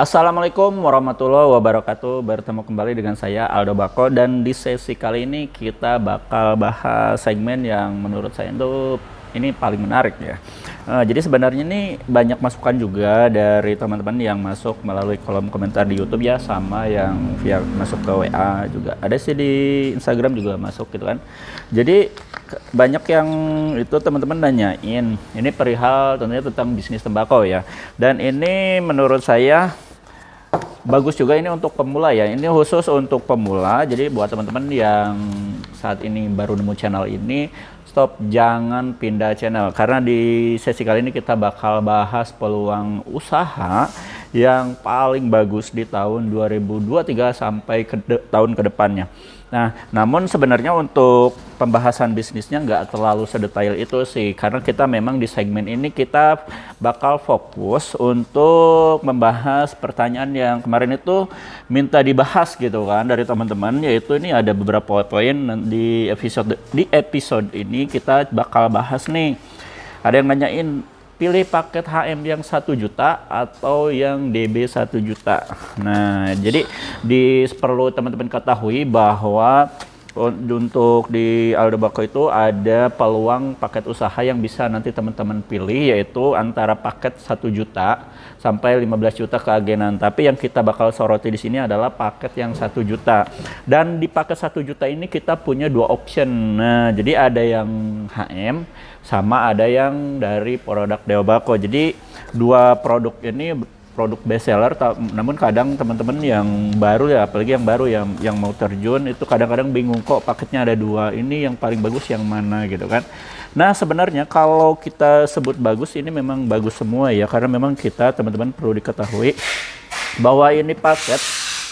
Assalamualaikum warahmatullahi wabarakatuh. Bertemu kembali dengan saya Aldo Bako, dan di sesi kali ini kita bakal bahas segmen yang menurut saya itu ini paling menarik ya. Jadi sebenarnya ini banyak masukan juga dari teman-teman yang masuk melalui kolom komentar di YouTube ya, sama yang via masuk ke WA juga. Ada sih di Instagram juga masuk gitu kan. Jadi banyak yang itu teman-teman nanyain ini perihal tentunya tentang bisnis tembakau ya. Dan ini menurut saya bagus juga ini untuk pemula ya. Ini khusus untuk pemula. Jadi buat teman-teman yang saat ini baru nemu channel ini, stop, jangan pindah channel. Karena di sesi kali ini kita bakal bahas peluang usaha yang paling bagus di tahun 2023 sampai tahun kedepannya. Nah, namun sebenarnya untuk pembahasan bisnisnya nggak terlalu sedetail itu sih, karena kita memang di segmen ini kita bakal fokus untuk membahas pertanyaan yang kemarin itu minta dibahas gitu kan dari teman-teman, yaitu ini ada beberapa poin di episode ini kita bakal bahas nih. Ada yang nanyain, pilih paket HM yang 1 juta atau yang DB 1 juta. Nah, jadi perlu teman-teman ketahui bahwa untuk di Aldo Bako itu ada peluang paket usaha yang bisa nanti teman-teman pilih, yaitu antara paket 1 juta sampai 15 juta keagenan. Tapi yang kita bakal soroti di sini adalah paket yang 1 juta. Dan di paket 1 juta ini kita punya dua option. Nah, jadi ada yang HM sama ada yang dari produk Deo Bako. Jadi dua produk ini produk best seller, namun kadang teman-teman yang baru ya, apalagi yang baru yang mau terjun itu kadang-kadang bingung, kok paketnya ada dua, ini yang paling bagus yang mana gitu kan. Nah, sebenarnya kalau kita sebut bagus, ini memang bagus semua ya, karena memang kita teman-teman perlu diketahui bahwa ini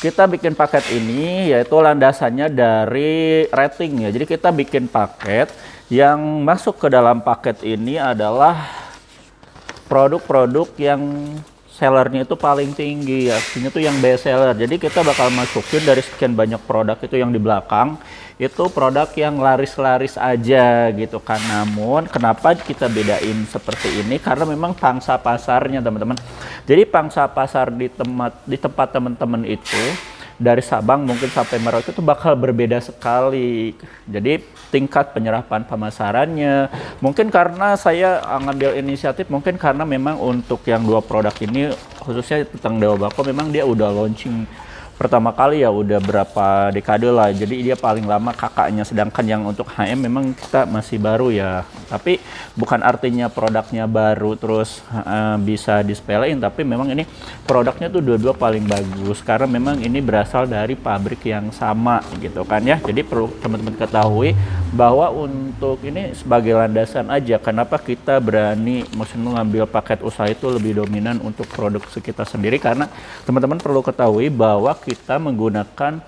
kita bikin paket ini yaitu landasannya dari rating ya. Jadi kita bikin paket yang masuk ke dalam paket ini adalah produk-produk yang sellernya itu paling tinggi ya, ini tuh yang best seller. Jadi kita bakal masukin dari sekian banyak produk itu yang di belakang itu produk yang laris-laris aja gitu kan. Namun kenapa kita bedain seperti ini, karena memang pangsa pasarnya teman-teman. Jadi pangsa pasar di tempat teman-teman itu dari Sabang mungkin sampai Merauke itu bakal berbeda sekali. Jadi tingkat penyerapan pemasarannya, mungkin karena saya ngambil inisiatif, mungkin karena memang untuk yang dua produk ini khususnya tentang Deo Bako memang dia udah launching pertama kali ya, udah berapa dekade lah, jadi dia paling lama kakaknya. Sedangkan yang untuk HM memang kita masih baru ya, tapi bukan artinya produknya baru terus bisa disepelein, tapi memang ini produknya tuh dua-dua paling bagus karena memang ini berasal dari pabrik yang sama gitu kan ya. Jadi perlu teman-teman ketahui bahwa untuk ini sebagai landasan aja kenapa kita berani maksudnya ngambil paket usaha itu lebih dominan untuk produk kita sendiri, karena teman-teman perlu ketahui bahwa kita menggunakan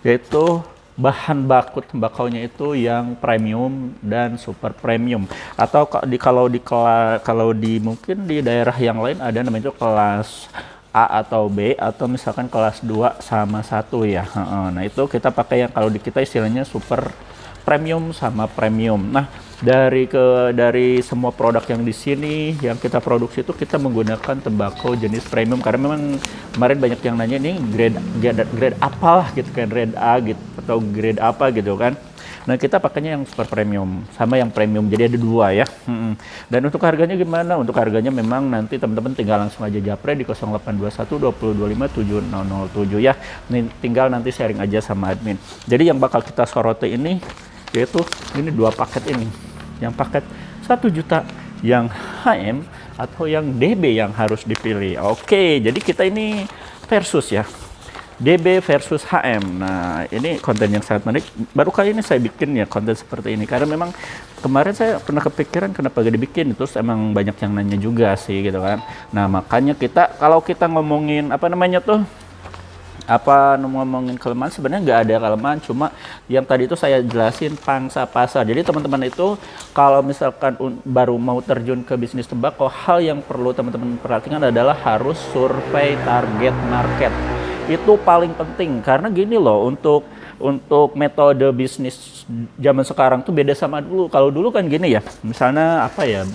yaitu bahan baku tembakaunya itu yang premium dan super premium, atau kalau di mungkin di daerah yang lain ada namanya itu kelas A atau B, atau misalkan kelas 2 sama 1 ya. Nah, itu kita pakai yang kalau di kita istilahnya super premium sama premium. Nah, dari semua produk yang di sini yang kita produksi itu kita menggunakan tembakau jenis premium, karena memang kemarin banyak yang nanya ini grade apa gitu kan, grade A gitu atau grade apa gitu kan. Nah, kita pakainya yang super premium sama yang premium, jadi ada dua ya. Dan untuk harganya gimana? Untuk harganya memang nanti teman-teman tinggal langsung aja japre di 0821 2025 7007 ya. Ini tinggal nanti sharing aja sama admin. Jadi yang bakal kita soroti ini yaitu ini dua paket ini, yang paket 1 juta yang HM atau yang DB yang harus dipilih. Oke, jadi kita ini versus ya, DB versus HM. Nah, ini konten yang sangat menarik, baru kali ini saya bikin ya konten seperti ini, karena memang kemarin saya pernah kepikiran kenapa gak dibikin, terus emang banyak yang nanya juga sih gitu kan. Nah, makanya kalau kita ngomongin ngomongin kelemahan, sebenarnya nggak ada kelemahan, cuma yang tadi itu saya jelasin pangsa pasar. Jadi teman-teman itu kalau misalkan baru mau terjun ke bisnis tembakau, hal yang perlu teman-teman perhatikan adalah harus survei target market. Itu paling penting, karena gini loh, untuk metode bisnis zaman sekarang tuh beda sama dulu. Kalau dulu kan gini ya, misalnya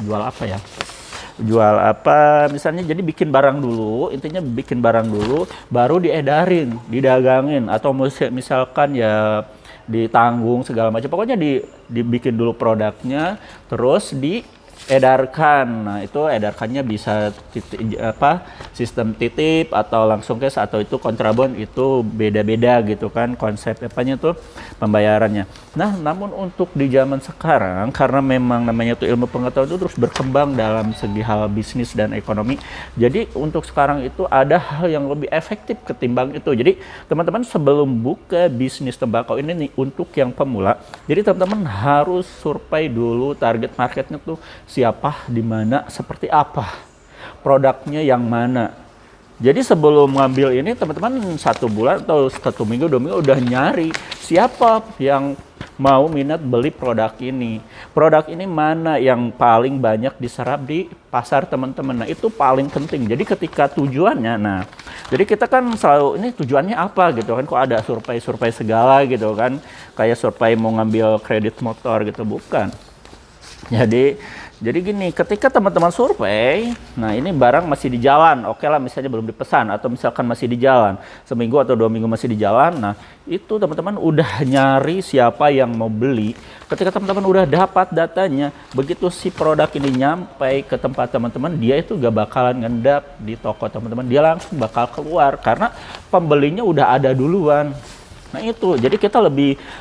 jual apa ya, jual apa misalnya, jadi bikin barang dulu, intinya bikin barang dulu baru diedarin, didagangin, atau misalkan ya ditanggung segala macam, pokoknya dibikin dulu produknya terus diedarkan. Nah itu edarkannya bisa sistem titip atau langsung cash, atau itu kontrabon, itu beda-beda gitu kan konsep apanya tuh pembayarannya. Nah namun untuk di zaman sekarang, karena memang namanya tuh ilmu pengetahuan itu terus berkembang dalam segi hal bisnis dan ekonomi, jadi untuk sekarang itu ada hal yang lebih efektif ketimbang itu. Jadi teman-teman sebelum buka bisnis tembakau ini nih, untuk yang pemula, jadi teman-teman harus survei dulu target marketnya tuh siapa, di mana, seperti apa, produknya yang mana. Jadi sebelum ngambil ini, teman-teman 1 bulan atau 1 minggu 2 minggu udah nyari siapa yang mau minat beli produk ini. Produk ini mana yang paling banyak diserap di pasar teman-teman. Nah itu paling penting. Jadi ketika tujuannya, nah jadi kita kan selalu ini tujuannya apa gitu kan, kok ada survei-survei segala gitu kan, kayak survei mau ngambil kredit motor gitu, bukan. Jadi gini, ketika teman-teman survei, nah ini barang masih di jalan, oke lah misalnya belum dipesan, atau misalkan masih di jalan, 1 minggu atau 2 minggu masih di jalan, nah itu teman-teman udah nyari siapa yang mau beli. Ketika teman-teman udah dapat datanya, begitu si produk ini nyampe ke tempat teman-teman, dia itu gak bakalan ngendap di toko teman-teman, dia langsung bakal keluar, karena pembelinya udah ada duluan. Nah itu, jadi kita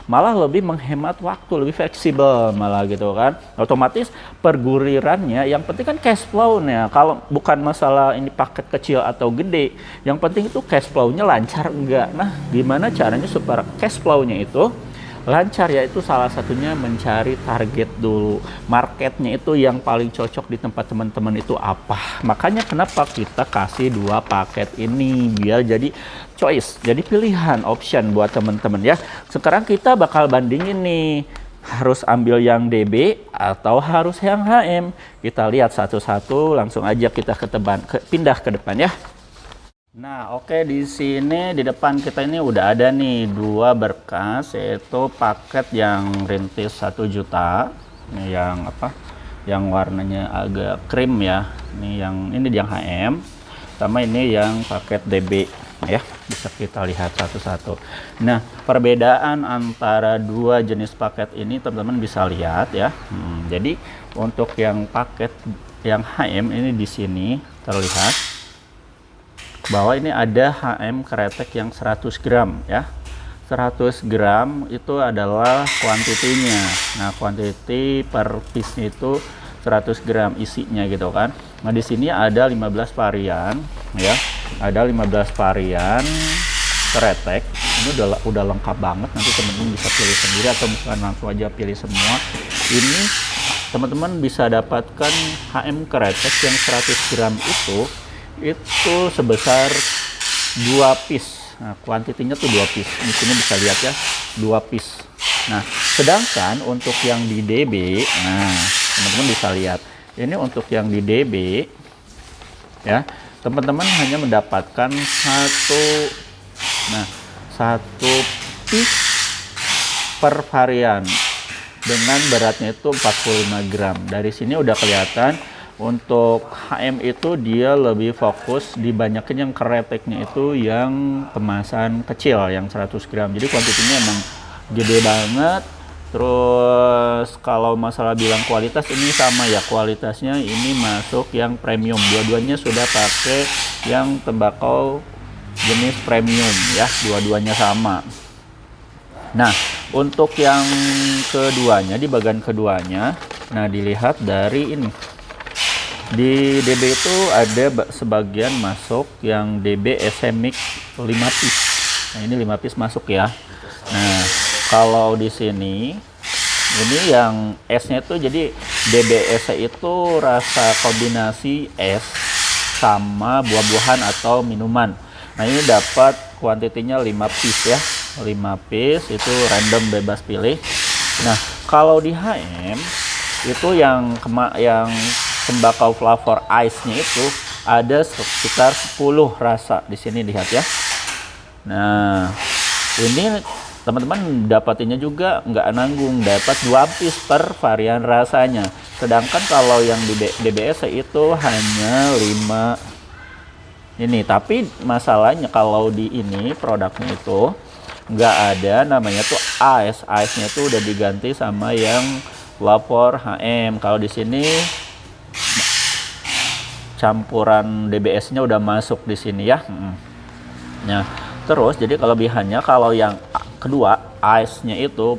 malah lebih menghemat waktu, lebih fleksibel malah gitu kan. Otomatis pergurirannya, yang penting kan cash flow-nya. Kalau bukan masalah ini paket kecil atau gede, yang penting itu cash flow-nya lancar enggak. Nah gimana caranya supaya cash flow-nya itu lancar, yaitu salah satunya mencari target dulu, marketnya itu yang paling cocok di tempat teman-teman itu apa. Makanya kenapa kita kasih 2 paket ini, biar jadi choice, jadi pilihan, option buat teman-teman ya. Sekarang kita bakal bandingin nih, harus ambil yang DB atau harus yang HM. Kita lihat satu-satu, langsung aja kita pindah ke depan ya. Nah, oke, di sini di depan kita ini udah ada nih 2 berkas, yaitu paket yang rintis 1 juta. Ini yang apa? Yang warnanya agak krim ya. Ini yang HM, sama ini yang paket DB ya. Bisa kita lihat satu-satu. Nah, perbedaan antara 2 jenis paket ini teman-teman bisa lihat ya. Jadi untuk yang paket yang HM ini di sini terlihat bahwa ini ada HM kretek yang 100 gram ya. 100 gram itu adalah kuantitinya. Nah, kuantiti per piece itu 100 gram isinya gitu kan. Nah, di sini ada 15 varian ya. Ada 15 varian kretek. Ini udah lengkap banget, nanti teman-teman bisa pilih sendiri atau misalkan langsung aja pilih semua. Ini teman-teman bisa dapatkan HM kretek yang 100 gram itu sebesar 2 piece. Nah, kuantitinya tuh 2 piece. Di sini bisa lihat ya, 2 piece. Nah, sedangkan untuk yang di DB, nah, teman-teman bisa lihat. Ini untuk yang di DB ya, teman-teman hanya mendapatkan 1 piece per varian dengan beratnya itu 45 gram. Dari sini udah kelihatan. Untuk HM itu dia lebih fokus dibanyakin yang kreteknya itu yang kemasan kecil yang 100 gram. Jadi kuantitinya emang gede banget. Terus kalau masalah bilang kualitas, ini sama ya, kualitasnya ini masuk yang premium. Dua-duanya sudah pakai yang tembakau jenis premium ya, dua-duanya sama. Nah, untuk yang keduanya, di bagian keduanya, nah dilihat dari ini. Di DB itu ada sebagian masuk yang DB SMX 5 piece. Nah, ini 5 piece masuk ya. Nah, kalau di sini ini yang S-nya itu, jadi DBS itu rasa kombinasi es sama buah-buahan atau minuman. Nah, ini dapat kuantitinya 5 piece ya. 5 piece itu random, bebas pilih. Nah, kalau di HM itu yang tembakau flavor ice-nya itu ada sekitar 10 rasa. Di sini lihat ya. Nah, ini teman-teman dapatinnya juga nggak nanggung, dapat 2 piece per varian rasanya. Sedangkan kalau yang di DBS itu hanya 5 ini. Tapi masalahnya kalau di ini produknya itu nggak ada namanya tuh ice. Ice-nya tuh udah diganti sama yang Flavor HM. Kalau di sini campuran DBS-nya udah masuk di sini ya. Nah, terus jadi kelebihannya kalau yang kedua ice-nya itu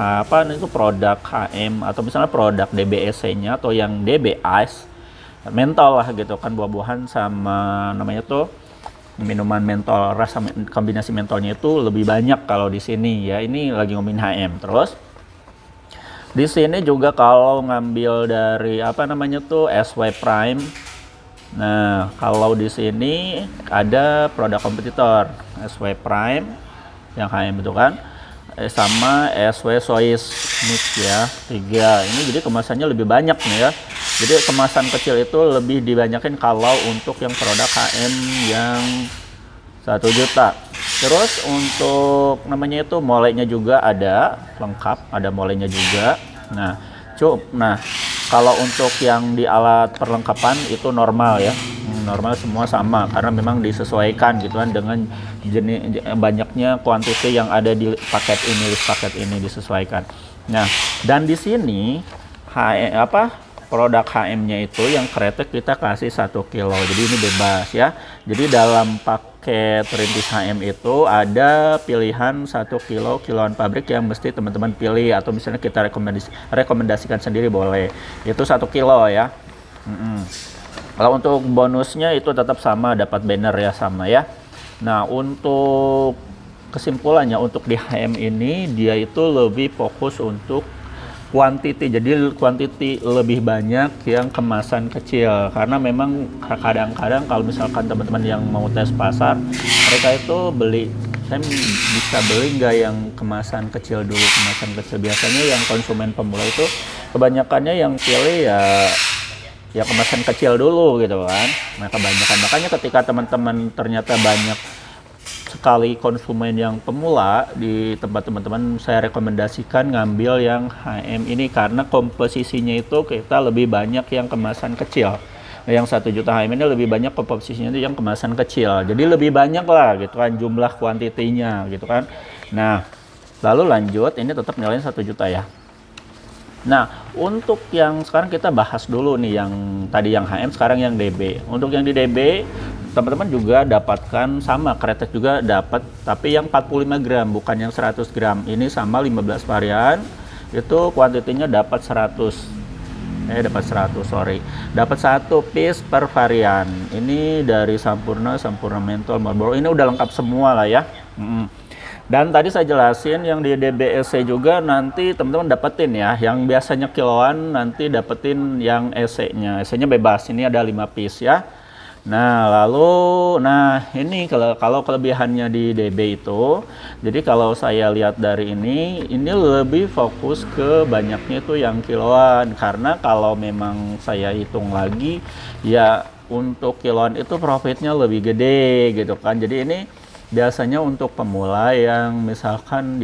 apa itu produk HM atau misalnya produk DBSC-nya atau yang DB Ice mentol lah gitu kan, buah-buahan sama namanya tuh minuman mentol, rasa kombinasi mentolnya itu lebih banyak kalau di sini ya. Ini lagi ngomongin HM. Terus di sini juga kalau ngambil dari apa namanya tuh SW Prime. Nah, kalau di sini ada produk kompetitor SW Prime yang HM itu kan, sama SW Sois Mix ya, 3. Ini jadi kemasannya lebih banyak nih ya. Jadi kemasan kecil itu lebih dibanyakin kalau untuk yang produk HM yang 1 juta. Terus untuk namanya itu molenya juga ada lengkap, ada molenya juga. Nah, kalau untuk yang di alat perlengkapan itu normal ya, normal semua sama karena memang disesuaikan gitu kan dengan jenis banyaknya kuantiti yang ada di paket ini, list paket ini disesuaikan. Nah, dan di sini produk HM-nya itu yang kretek kita kasih 1 kilo. Jadi ini bebas ya. Jadi dalam paket rintis HM itu ada pilihan 1 kilo kiloan pabrik yang mesti teman-teman pilih atau misalnya kita rekomendasikan sendiri boleh. Itu 1 kilo ya. Kalau untuk bonusnya itu tetap sama, dapat banner ya sama ya. Nah, untuk kesimpulannya untuk di HM ini dia itu lebih fokus untuk quantity, jadi quantity lebih banyak yang kemasan kecil karena memang kadang-kadang kalau misalkan teman-teman yang mau tes pasar mereka itu beli, saya bisa beli nggak yang kemasan kecil dulu, kemasan kecil. Biasanya yang konsumen pemula itu kebanyakannya yang pilih ya kemasan kecil dulu gitu kan. Nah, kebanyakan makanya ketika teman-teman ternyata banyak sekali konsumen yang pemula di tempat teman-teman, saya rekomendasikan ngambil yang HM ini karena komposisinya itu kita lebih banyak yang kemasan kecil. Yang 1 juta HM ini lebih banyak komposisinya itu yang kemasan kecil, jadi lebih banyak lah gitu kan jumlah kuantitinya gitu kan. Nah, lalu lanjut ini tetap nilainya 1 juta ya. Nah, untuk yang sekarang kita bahas dulu nih yang tadi yang HM, sekarang yang DB. Untuk yang di DB teman-teman juga dapatkan sama, kretek juga dapat, tapi yang 45 gram bukan yang 100 gram. Ini sama 15 varian, itu kuantitinya dapat 100. Dapat 1 piece per varian. Ini dari Sampurna Mentol, Marlboro. Ini udah lengkap semua lah ya. Dan tadi saya jelasin yang di DBSC juga nanti teman-teman dapetin ya. Yang biasanya kiloan nanti dapetin yang EC-nya. EC-nya bebas. Ini ada 5 piece ya. Nah, ini kalau kelebihannya di DB itu, jadi kalau saya lihat dari ini lebih fokus ke banyaknya itu yang kiloan, karena kalau memang saya hitung lagi ya untuk kiloan itu profitnya lebih gede gitu kan. Jadi ini biasanya untuk pemula yang misalkan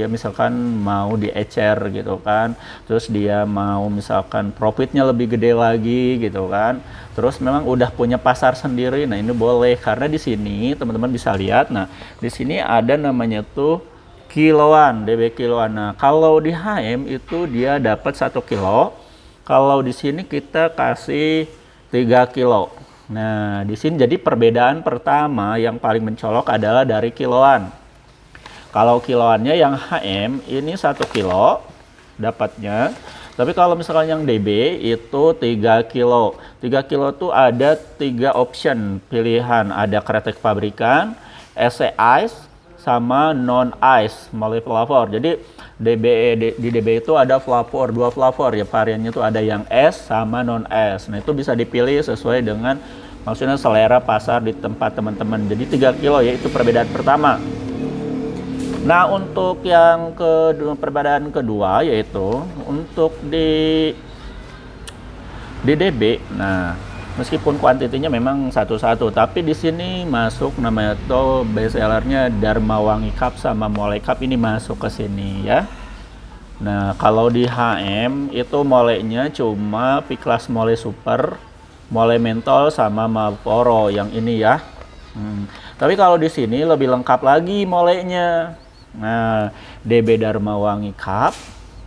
mau diecer gitu kan, terus dia mau misalkan profitnya lebih gede lagi gitu kan, terus memang udah punya pasar sendiri. Nah, ini boleh karena di sini teman-teman bisa lihat. Nah, di sini ada namanya tuh kiloan, DB kiloan. Nah, kalau di HM itu dia dapat 1 kilo, kalau di sini kita kasih 3 kilo. Nah, di sini jadi perbedaan pertama yang paling mencolok adalah dari kiloan. Kalau kiloannya yang HM ini 1 kilo dapatnya. Tapi kalau misalkan yang DB itu 3 kilo. 3 kilo tuh ada 3 option pilihan. Ada kretek pabrikan, EC Ice, sama non ice melalui flavor. Jadi di DB itu ada flavor, 2 flavor ya, variannya itu ada yang es sama non es. Nah, itu bisa dipilih sesuai dengan maksudnya selera pasar di tempat teman-teman. Jadi 3 kilo ya, itu perbedaan pertama. Nah, untuk yang perbedaan kedua yaitu untuk di DB. Nah, meskipun kuantitinya memang satu-satu, tapi di sini masuk namanya tuh best sellernya Dharma Wangi Cup sama Molek Cup, ini masuk ke sini ya. Nah, kalau di HM itu molenya cuma P-Class Mole Super, Mole Mentol sama Marlboro yang ini ya. Tapi kalau di sini lebih lengkap lagi molenya. Nah, DB Dharma Wangi Cup,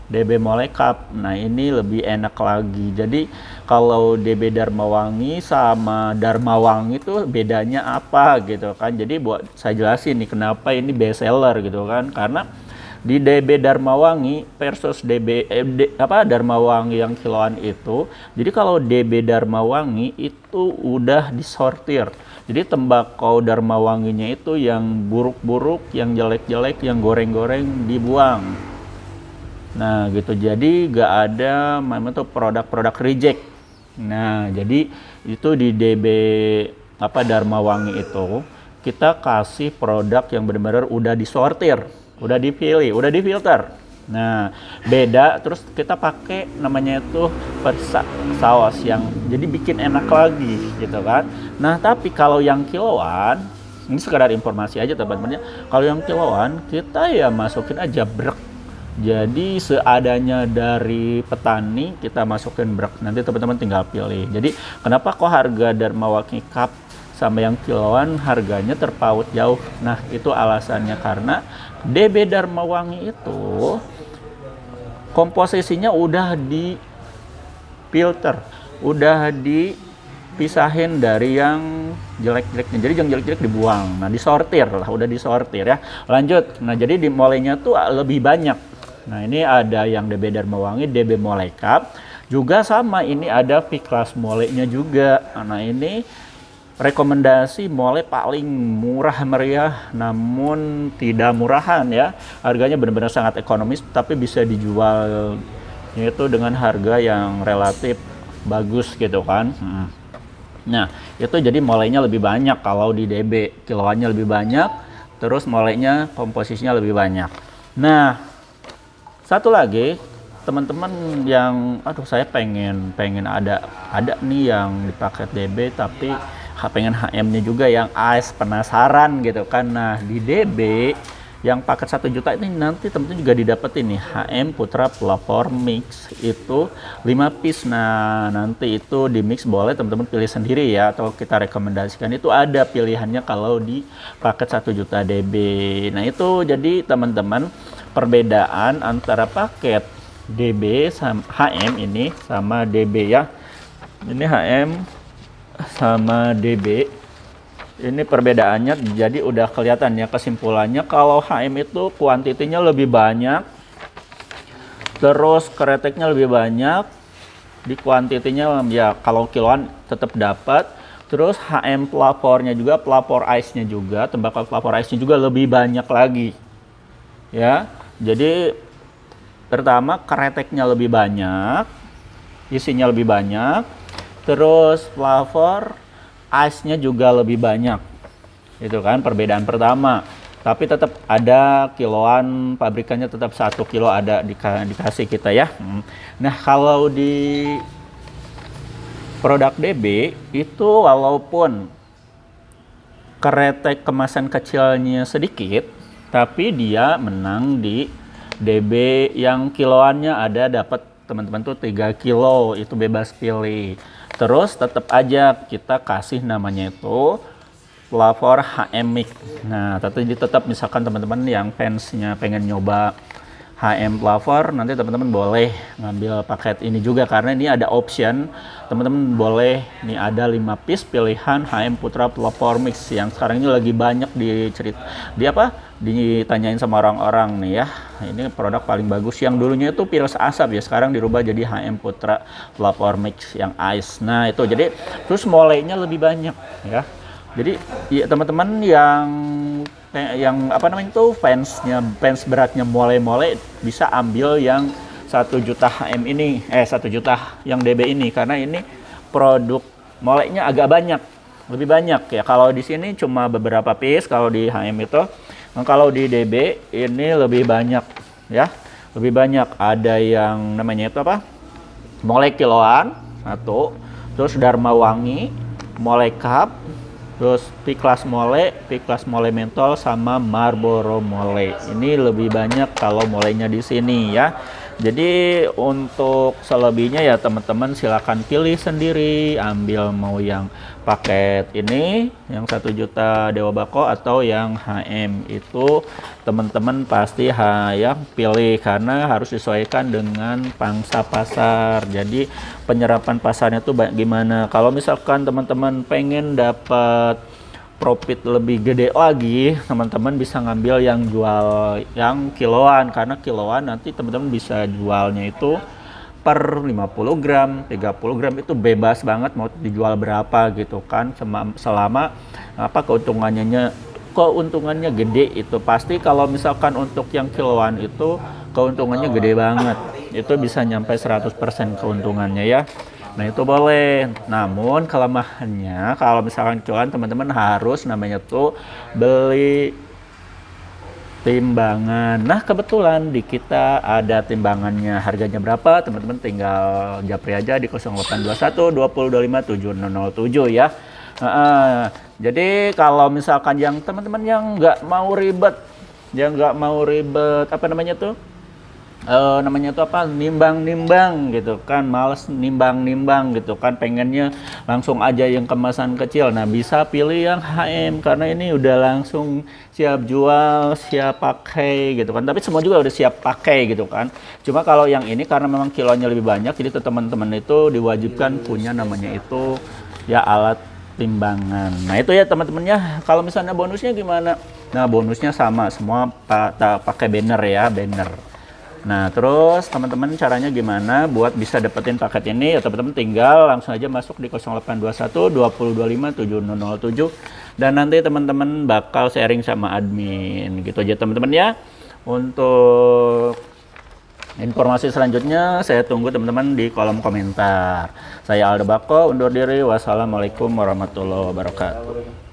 DB Mole Cup. Nah, ini lebih enak lagi. Jadi, kalau DB Dharma Wangi sama Dharma Wangi itu bedanya apa gitu kan. Jadi buat saya jelasin nih kenapa ini best seller gitu kan. Karena di DB Dharma Wangi versus Dharma Wangi yang kiloan itu. Jadi kalau DB Dharma Wangi itu udah disortir. Jadi tembakau Dharma Wanginya itu yang buruk-buruk, yang jelek-jelek, yang goreng-goreng dibuang. Nah gitu, jadi gak ada memang tuh produk-produk reject. Nah jadi itu di DB Dharma Wangi itu kita kasih produk yang benar-benar udah disortir, udah dipilih, udah difilter. Nah beda, terus kita pakai namanya itu saus yang jadi bikin enak lagi gitu kan. Nah tapi kalau yang kiloan, ini sekadar informasi aja teman-teman ya, kalau yang kiloan kita ya masukin aja brek. Jadi seadanya dari petani kita masukin brek, nanti teman-teman tinggal pilih. Jadi kenapa kok harga Dharma Wangi Cup sama yang kiloan harganya terpaut jauh? Nah itu alasannya karena DB Dharma Wangi itu komposisinya udah di filter, udah dipisahin dari yang jelek-jeleknya. Jadi yang jelek-jelek dibuang. Nah, disortir lah, udah disortir ya. Lanjut. Nah, jadi di molenya tuh lebih banyak. Nah, ini ada yang DB Dharma Wangi, DB Mole Cup. Juga sama, ini ada P-Class molenya juga. Nah, ini rekomendasi mole paling murah meriah, namun tidak murahan ya. Harganya benar-benar sangat ekonomis, tapi bisa dijual itu dengan harga yang relatif bagus gitu kan. Nah itu jadi molenya lebih banyak kalau di DB, kiloannya lebih banyak, terus molenya komposisinya lebih banyak. Nah satu lagi teman-teman yang saya pengen ada nih yang di paket DB tapi pengen HM-nya juga yang AS, penasaran gitu kan. Nah di DB yang paket 1 juta ini nanti teman-teman juga didapetin nih HM Putra Pelopor Mix itu 5 piece. Nah nanti itu di mix boleh teman-teman pilih sendiri ya, atau kita rekomendasikan itu ada pilihannya kalau di paket 1 juta DB. Nah itu jadi teman-teman perbedaan antara paket DB sama HM ini sama DB ya. Ini HM sama DB, ini perbedaannya jadi udah kelihatan ya. Kesimpulannya kalau HM itu kuantitinya lebih banyak, terus kreteknya lebih banyak. Di kuantitinya ya kalau kiloan tetap dapat. Terus HM pelapornya juga, pelapor ice-nya juga, tembakau pelapor ice-nya juga lebih banyak lagi ya. Jadi pertama kreteknya lebih banyak, isinya lebih banyak, terus flavor ice-nya juga lebih banyak. Itu kan perbedaan pertama. Tapi tetap ada kiloan, pabrikannya tetap 1 kilo ada dikasih kita ya. Nah kalau di produk DB itu walaupun kretek kemasan kecilnya sedikit, tapi dia menang di DB yang kiloannya ada, dapat teman-teman tuh 3 kilo, itu bebas pilih. Terus tetap aja kita kasih namanya itu pelapor HM Mix. Nah tetap misalkan teman-teman yang fansnya pengen nyoba HM pelapor, nanti teman-teman boleh ngambil paket ini juga, karena ini ada option teman-teman boleh nih, ada 5 piece pilihan HM Putra Pelapor Mix yang sekarang ini lagi banyak ditanyain sama orang-orang nih ya. Ini produk paling bagus, yang dulunya itu Pils Asap ya, sekarang dirubah jadi HM Putra Pelapor Mix yang ice. Nah itu jadi terus molenya lebih banyak ya. Jadi ya teman-teman yang fans beratnya mole bisa ambil yang 1 juta HM ini, 1 juta yang DB ini, karena ini produk molenya agak banyak, lebih banyak ya. Kalau di sini cuma beberapa piece kalau di HM itu. Nah, kalau di DB ini lebih banyak ya, lebih banyak. Ada yang namanya itu mole kiloan 1, terus Dharma Wangi, Mole Cup, terus P-Class Mole Mentol sama Marlboro Mole. Ini lebih banyak kalau molenya di sini ya. Jadi untuk selebihnya ya teman-teman silakan pilih sendiri, ambil mau yang paket ini yang 1 juta Dewa Bako atau yang HM. Itu teman-teman pasti yang pilih karena harus disesuaikan dengan pangsa pasar. Jadi penyerapan pasarnya tuh gimana. Kalau misalkan teman-teman pengen dapat profit lebih gede lagi, teman-teman bisa ngambil yang jual yang kiloan, karena kiloan nanti teman-teman bisa jualnya itu per 50 gram, 30 gram itu bebas banget mau dijual berapa gitu kan, selama apa keuntungannya gede. Itu pasti kalau misalkan untuk yang kiloan itu keuntungannya gede banget, itu bisa nyampe 100% keuntungannya ya. Nah itu boleh, namun kelemahannya kalau misalkan cuan teman-teman harus namanya tuh beli timbangan. Nah kebetulan di kita ada timbangannya, harganya berapa teman-teman tinggal japri aja di 0821 2025 7007 ya. Jadi kalau misalkan yang teman-teman yang nggak mau ribet, apa namanya tuh, nimbang-nimbang gitu kan, males nimbang-nimbang gitu kan, pengennya langsung aja yang kemasan kecil. Nah bisa pilih yang HM karena ini udah langsung siap jual, siap pakai gitu kan, tapi semua juga udah siap pakai gitu kan. Cuma kalau yang ini karena memang kilonya lebih banyak, jadi teman-teman itu diwajibkan punya namanya itu ya alat timbangan. Nah itu ya teman-temannya. Kalau misalnya bonusnya gimana? Nah bonusnya sama semua, pakai banner ya, banner. Nah terus teman-teman caranya gimana buat bisa dapetin paket ini ya, teman-teman tinggal langsung aja masuk di 0821 2025 7007 dan nanti teman-teman bakal sharing sama admin gitu aja teman-teman ya. Untuk informasi selanjutnya saya tunggu teman-teman di kolom komentar. Saya Aldo Bako undur diri, wassalamualaikum warahmatullahi wabarakatuh.